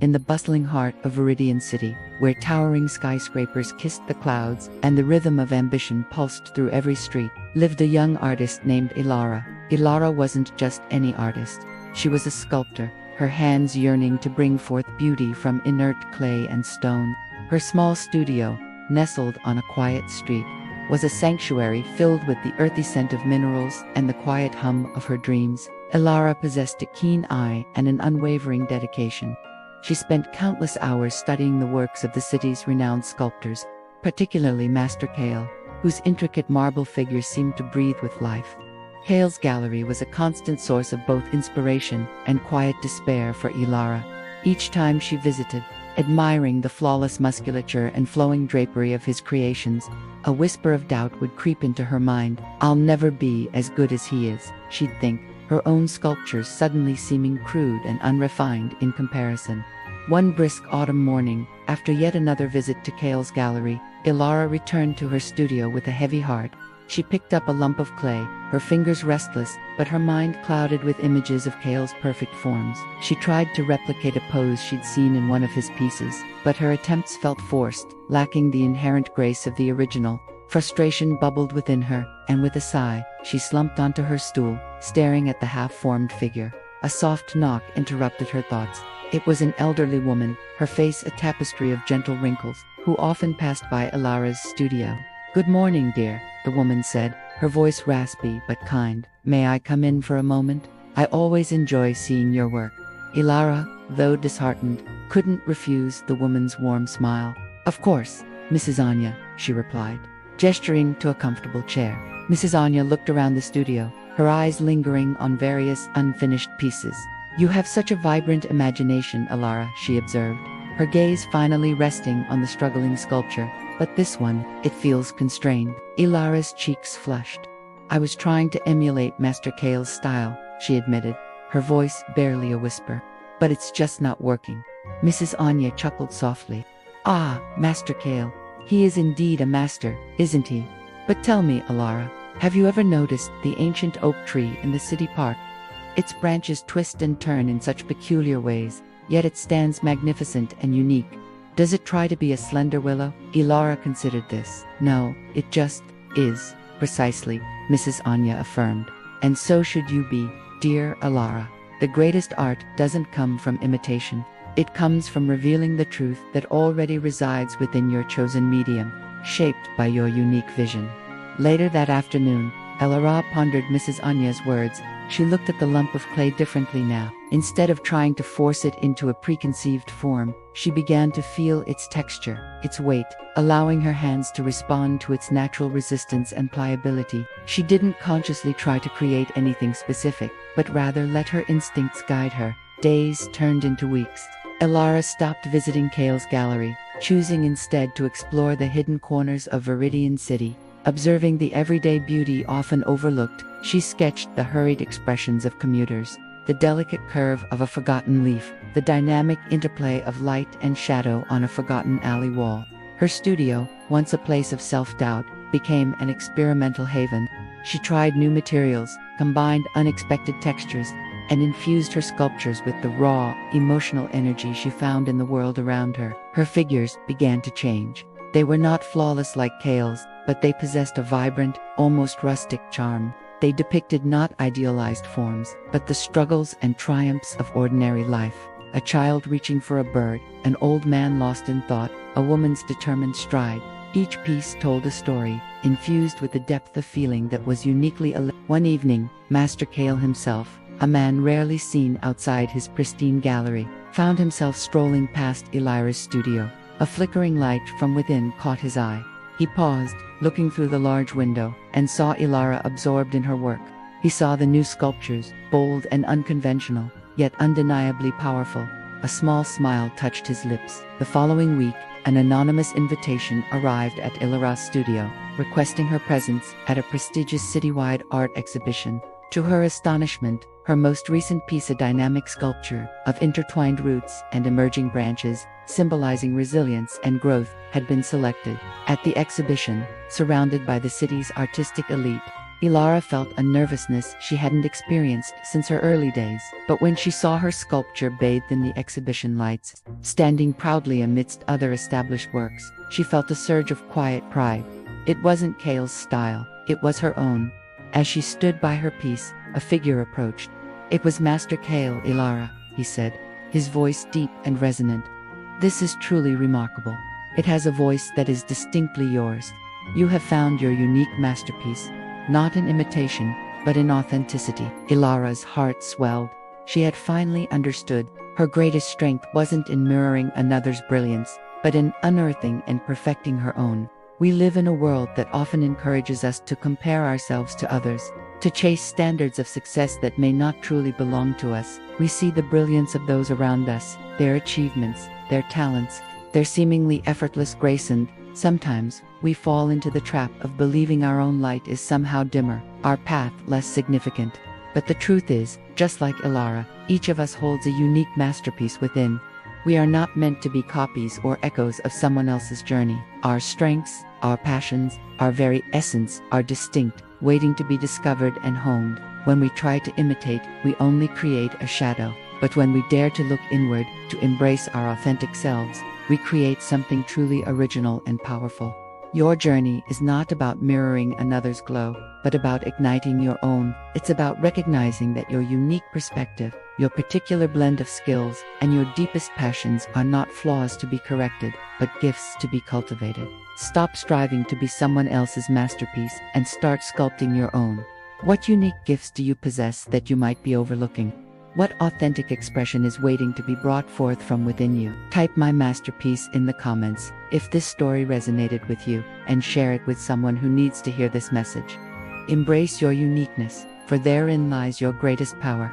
in the bustling heart of Veridian City, where towering skyscrapers kissed the clouds and the rhythm of ambition pulsed through every street, lived a young artist named Elara. Elara wasn't just any artist. She was a sculptor, her hands yearning to bring forth beauty from inert clay and stone. Her small studio, nestled on a quiet street, was a sanctuary filled with the earthy scent of minerals and the quiet hum of her dreams. Elara possessed a keen eye and an unwavering dedication. She spent countless hours studying the works of the city's renowned sculptors, particularly Master Kale, whose intricate marble figures seemed to breathe with life. Kale's gallery was a constant source of both inspiration and quiet despair for Elara. Each time she visited, admiring the flawless musculature and flowing drapery of his creations, a whisper of doubt would creep into her mind. "I'll never be as good as he is," she'd think, her own sculptures suddenly seeming crude and unrefined in comparison. One brisk autumn morning, after yet another visit to Kale's gallery, Elara returned to her studio with a heavy heart. She picked up a lump of clay, her fingers restless, but her mind clouded with images of Kale's perfect forms. She tried to replicate a pose she'd seen in one of his pieces, but her attempts felt forced, lacking the inherent grace of the original. Frustration bubbled within her, and with a sigh, she slumped onto her stool, staring at the half-formed figure. A soft knock interrupted her thoughts. It was an elderly woman, her face a tapestry of gentle wrinkles, who often passed by Elara's studio. "Good morning, dear," the woman said, her voice raspy but kind. "May I come in for a moment? I always enjoy seeing your work." Elara, though disheartened, couldn't refuse the woman's warm smile. "Of course, Mrs. Anya," she replied, gesturing to a comfortable chair. Mrs. Anya looked around the studio, her eyes lingering on various unfinished pieces. "You have such a vibrant imagination, Elara," she observed, her gaze finally resting on the struggling sculpture. "But this one, it feels constrained." Elara's cheeks flushed. "I was trying to emulate Master Kale's style," she admitted, her voice barely a whisper. "But it's just not working." Mrs. Anya chuckled softly. "Ah, Master Kale. He is indeed a master, isn't he? But tell me, Elara, have you ever noticed the ancient oak tree in the city park? Its branches twist and turn in such peculiar ways, yet it stands magnificent and unique. Does it try to be a slender willow?" Elara considered this. "No, it just is." "Precisely," Mrs. Anya affirmed. "And so should you be, dear Elara. The greatest art doesn't come from imitation. It comes from revealing the truth that already resides within your chosen medium, shaped by your unique vision." Later that afternoon, Elara pondered Mrs. Anya's words. She looked at the lump of clay differently now. Instead of trying to force it into a preconceived form, she began to feel its texture, its weight, allowing her hands to respond to its natural resistance and pliability. She didn't consciously try to create anything specific, but rather let her instincts guide her. Days turned into weeks. Elara stopped visiting Kale's gallery, choosing instead to explore the hidden corners of Veridian City. Observing the everyday beauty often overlooked, she sketched the hurried expressions of commuters, the delicate curve of a forgotten leaf, the dynamic interplay of light and shadow on a forgotten alley wall. Her studio, once a place of self-doubt, became an experimental haven. She tried new materials, combined unexpected textures, and infused her sculptures with the raw, emotional energy she found in the world around her. Her figures began to change. They were not flawless like Kale's, but they possessed a vibrant, almost rustic charm. They depicted not idealized forms, but the struggles and triumphs of ordinary life. A child reaching for a bird, an old man lost in thought, a woman's determined stride. Each piece told a story, infused with the depth of feeling that was uniquely One evening, Master Kale himself, a man rarely seen outside his pristine gallery, found himself strolling past Elara's studio. A flickering light from within caught his eye. He paused, looking through the large window, and saw Elara absorbed in her work. He saw the new sculptures, bold and unconventional, yet undeniably powerful. A small smile touched his lips. The following week, an anonymous invitation arrived at Elara's studio, requesting her presence at a prestigious citywide art exhibition. To her astonishment, her most recent piece, a dynamic sculpture of intertwined roots and emerging branches, symbolizing resilience and growth, had been selected. At the exhibition, surrounded by the city's artistic elite, Elara felt a nervousness she hadn't experienced since her early days, but when she saw her sculpture bathed in the exhibition lights, standing proudly amidst other established works, she felt a surge of quiet pride. It wasn't Kale's style, it was her own. As she stood by her piece, a figure approached. "It was Master Kale, Elara," he said, his voice deep and resonant. "This is truly remarkable. It has a voice that is distinctly yours. You have found your unique masterpiece, not in imitation, but in authenticity." Elara's heart swelled. She had finally understood her greatest strength wasn't in mirroring another's brilliance, but in unearthing and perfecting her own. We live in a world that often encourages us to compare ourselves to others, to chase standards of success that may not truly belong to us. We see the brilliance of those around us, their achievements, their talents, their seemingly effortless grace, and sometimes we fall into the trap of believing our own light is somehow dimmer, our path less significant. But the truth is, just like Elara, each of us holds a unique masterpiece within. We are not meant to be copies or echoes of someone else's journey. Our strengths, our passions, our very essence are distinct, waiting to be discovered and honed. When we try to imitate, we only create a shadow. But when we dare to look inward, to embrace our authentic selves, we create something truly original and powerful. Your journey is not about mirroring another's glow, but about igniting your own. It's about recognizing that your unique perspective, your particular blend of skills, and your deepest passions are not flaws to be corrected, but gifts to be cultivated. Stop striving to be someone else's masterpiece and start sculpting your own. What unique gifts do you possess that you might be overlooking? What authentic expression is waiting to be brought forth from within you? Type "my masterpiece" in the comments if this story resonated with you, and share it with someone who needs to hear this message. Embrace your uniqueness, for therein lies your greatest power.